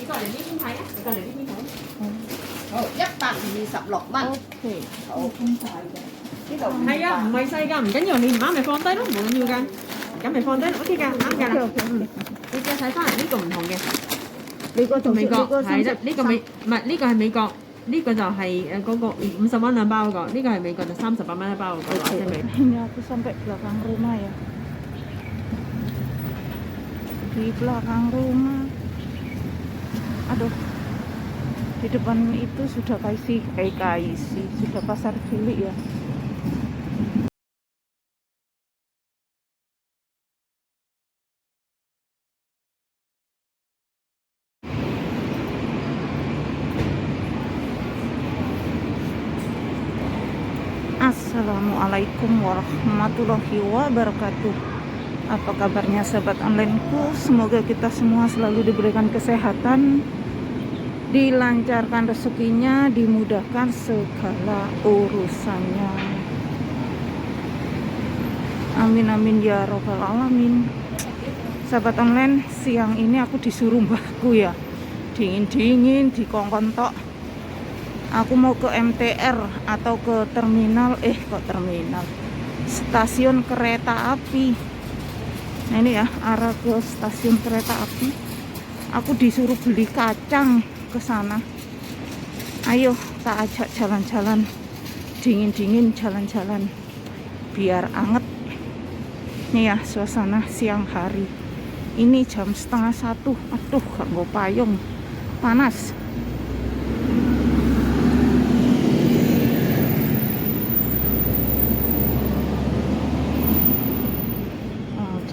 過嚟呢邊睇啊！你過嚟呢邊睇。好，126蚊。O K， 好，空晒嘅。呢度係啊，唔係細㗎，唔緊要，你唔啱咪放低咯，冇緊要㗎。咁咪放低 ，OK 㗎，啱㗎啦。你再睇翻嚟呢個唔同嘅，美國同美國係係啫，呢個美唔係呢個係美國，呢個就係嗰個50蚊兩包嗰個，呢個係美國就38蚊一包嗰個。Ini aku sampai belakang rumah ya. Di belakang rumah. Aduh. Di depan itu sudah KIC, sudah pasar cilik ya. Assalamualaikum warahmatullahi wabarakatuh. Apa kabarnya sahabat onlineku? Semoga kita semua selalu diberikan kesehatan, dilancarkan rezekinya, dimudahkan segala urusannya. Amin amin ya robbal alamin. Sahabat online, siang ini aku disuruh mbahku ya, dingin-dingin di kongkon tok. Aku mau ke MTR atau ke terminal, stasiun kereta api. Nah ini ya, arah ke stasiun kereta api. Aku disuruh beli kacang ke sana. Ayo, tak ajak jalan-jalan, dingin-dingin jalan-jalan, biar anget. Nih ya, suasana siang hari. Ini jam 12:30. Aduh, gak nggo payung, panas.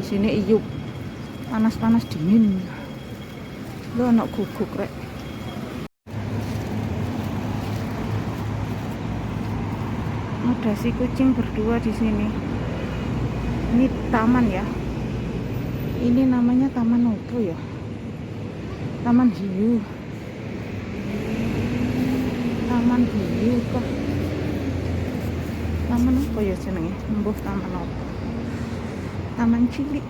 Sini iyup, panas-panas dingin. Lo anak guguk rek. Ada si kucing berdua di sini. Ini taman ya. Ini namanya taman apa ya? Taman hiu. Taman hiu kah? Taman apa ya jenenge? Mbuh taman apa? Taman cilik.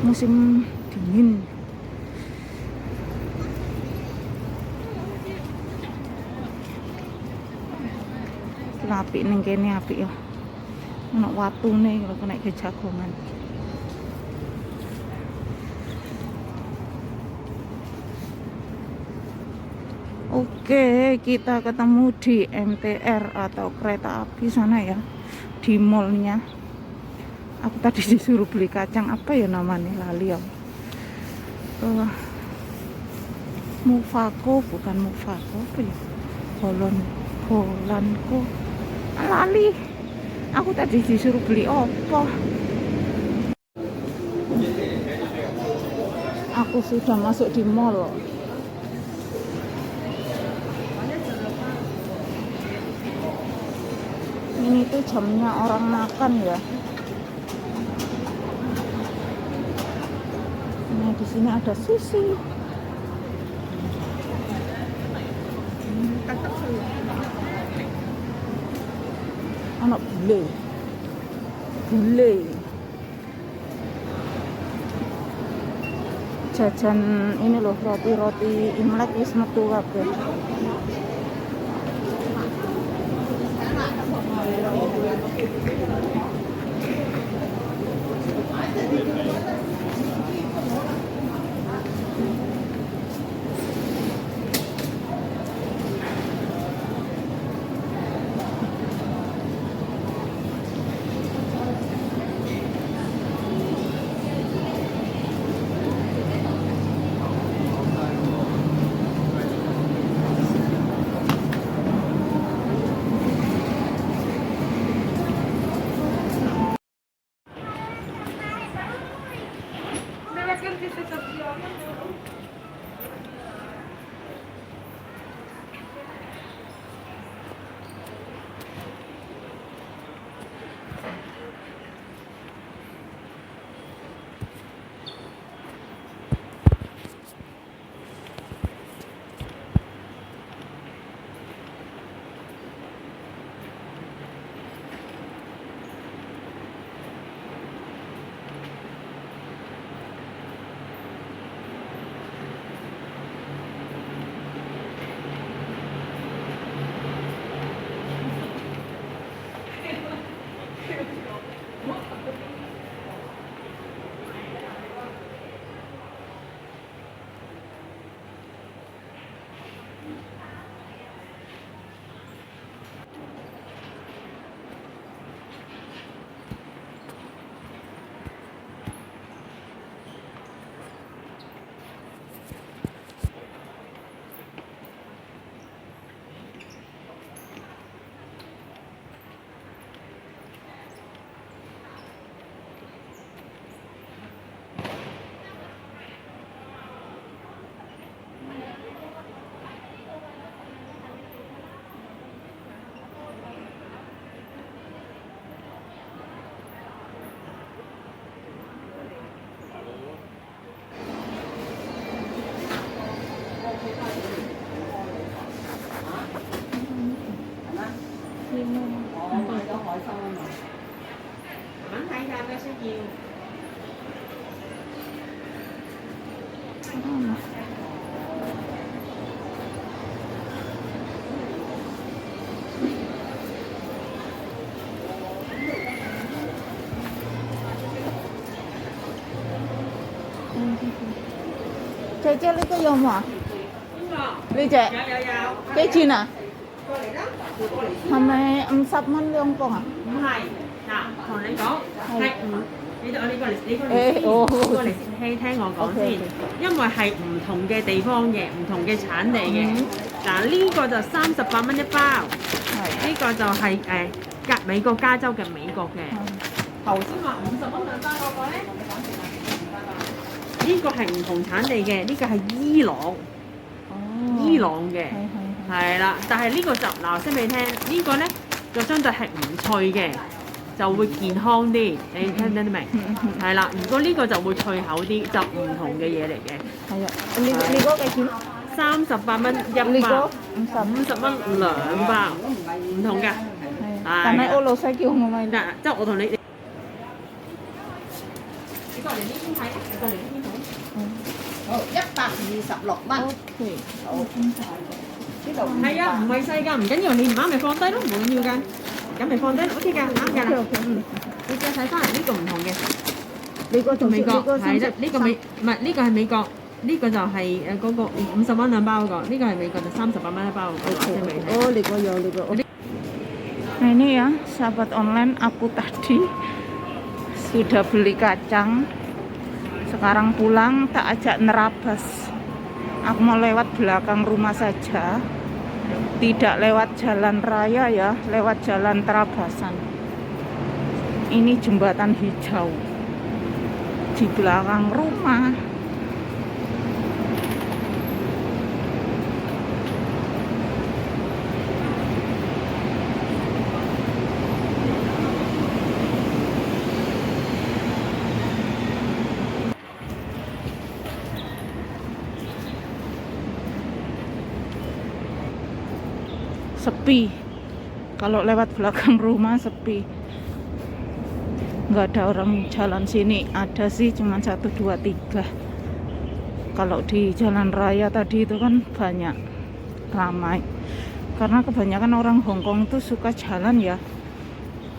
Musim dingin. Apik ning kene apik ya. Ono watune kalau kena ke jagongan. Oke, kita ketemu di MTR atau kereta api sana ya, di mallnya. Aku tadi disuruh beli kacang, apa ya namanya, lali ya. Mufako, bukan Mufako, apa ya? Holanko, lali. Aku tadi disuruh beli apa? Aku sudah masuk di mall. Ini tuh jamnya orang makan ya. Nah, di sini ada sushi. Anak bule. Jajan ini loh, roti-roti Imlek wis metu kabeh. 慢慢睇下咩需要。 姐姐呢個有冇啊？邊個？呢隻有。幾錢啊？過嚟啦，過嚟。係咪50蚊兩個啊？唔係，嗱，同你講係唔，你過嚟，你過嚟誒先，哦過嚟先，聽我講先，因為係唔同嘅地方嘅，唔同嘅產地嘅。嗱，呢個就38蚊一包，係。呢個就係美國加州嘅美國嘅。頭先話50蚊兩包嗰個咧，呢個係唔同產地嘅，呢個係伊朗，伊朗嘅。係啦，但係呢個就嗱，先俾你聽，呢個咧就相對係唔脆嘅，就會健康啲。你聽唔聽得明？係啦，如果呢個就會脆口啲，就唔同嘅嘢嚟嘅。係啊，你嗰幾錢？38蚊一包，50蚊兩包，唔同㗎。但係我老細叫我買。嗱，即係我同你，你過嚟呢邊睇啊！你過嚟呢邊睇。好，126蚊。OK。好，呢度係啊，唔係細㗎，唔緊要，你唔啱咪放低咯，唔緊要㗎。咁咪放低，OK 㗎，啱㗎啦。你再睇翻嚟呢個唔同嘅，你個同美國係啫，呢個美唔係呢個係美國，呢個就係嗰個50蚊兩包嗰個，呢個係美國就38蚊一包。Oh, Lego ya, Lego. Nah ini ya, sahabat online, aku tadi sudah beli kacang. Sekarang pulang tak ajak nerabas. Aku mau lewat belakang rumah saja. Tidak lewat jalan raya ya, lewat jalan terabasan. Ini jembatan hijau di belakang rumah. Sepi, kalau lewat belakang rumah sepi, nggak ada orang jalan sini. Ada sih cuma 1, 2, 3. Kalau di jalan raya tadi itu kan banyak, ramai, karena kebanyakan orang Hongkong itu suka jalan ya,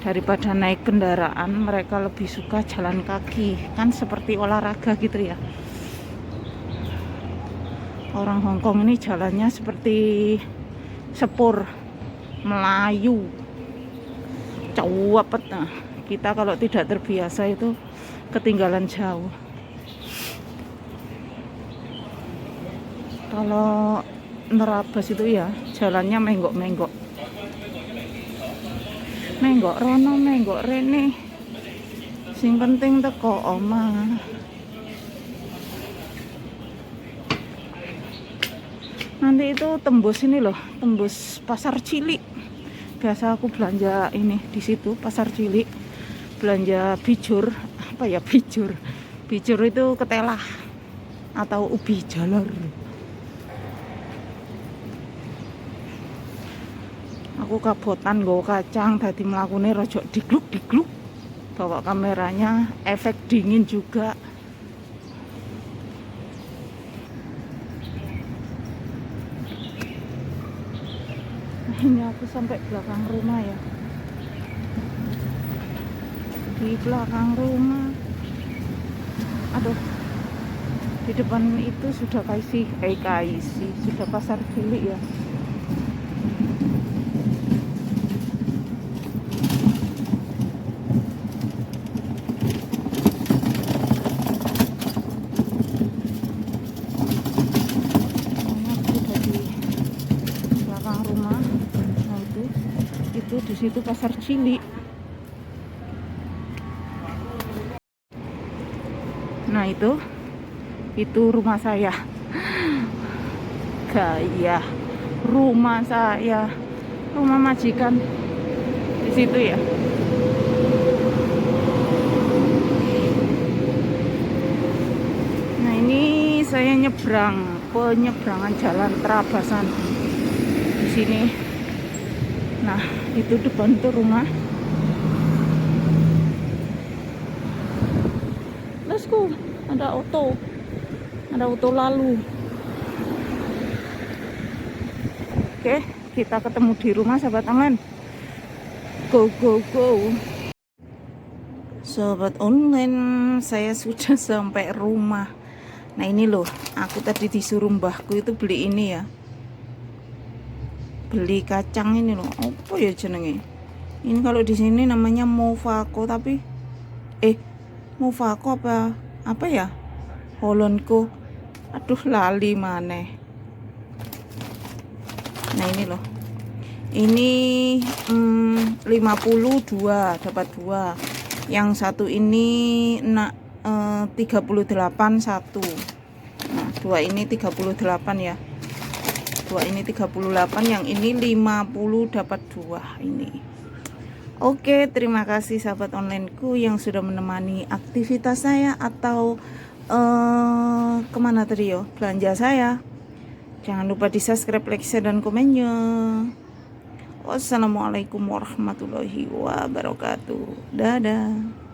daripada naik kendaraan. Mereka lebih suka jalan kaki, kan seperti olahraga gitu ya. Orang Hongkong ini jalannya seperti sepur Melayu, cepet. Nah, kita kalau tidak terbiasa itu ketinggalan jauh. Kalau nerabas itu ya jalannya menggok-menggok, menggok rono, menggok rene, sing penting teko omah. Nanti itu tembus ini loh, tembus Pasar Cilik. Biasa aku belanja ini di situ, Pasar Cilik. Belanja bijur, apa ya bijur? Bijur itu ketelah atau ubi jalur. Aku kabotan nggo kacang, tadi mlakune rojok digluk-digluk. Bawa kameranya, efek dingin juga. Ini aku sampai belakang rumah ya, di belakang rumah. Aduh, di depan itu sudah KIC, sudah Pasar Cilik ya. Di situ Pasar Cilik. Nah itu rumah saya. Gaya rumah saya, rumah majikan di situ ya. Nah ini saya nyebrang penyeberangan jalan terabasan di sini. Nah itu depan tuh rumah. bosku, ada auto lalu. Oke, kita ketemu di rumah sahabat online. Go go go. Sobat online, saya sudah sampai rumah. Nah ini loh, aku tadi disuruh mbahku itu beli ini ya, beli kacang ini loh. Apa ya jenenge? Ini kalau di sini namanya Movaco, tapi Movaco apa ya? Hollandco. Aduh lali maneh. Nah ini loh. Ini 52 dapat 2. Yang satu ini 38 satu. Nah, 2 ini 38 ya. 2 ini 38, yang ini 50 dapat 2 ini. Oke, terima kasih sahabat onlineku yang sudah menemani aktivitas saya atau kemana tadi yo belanja saya. Jangan lupa di subscribe, like, share, dan komennya. Wassalamualaikum warahmatullahi wabarakatuh. Dadah.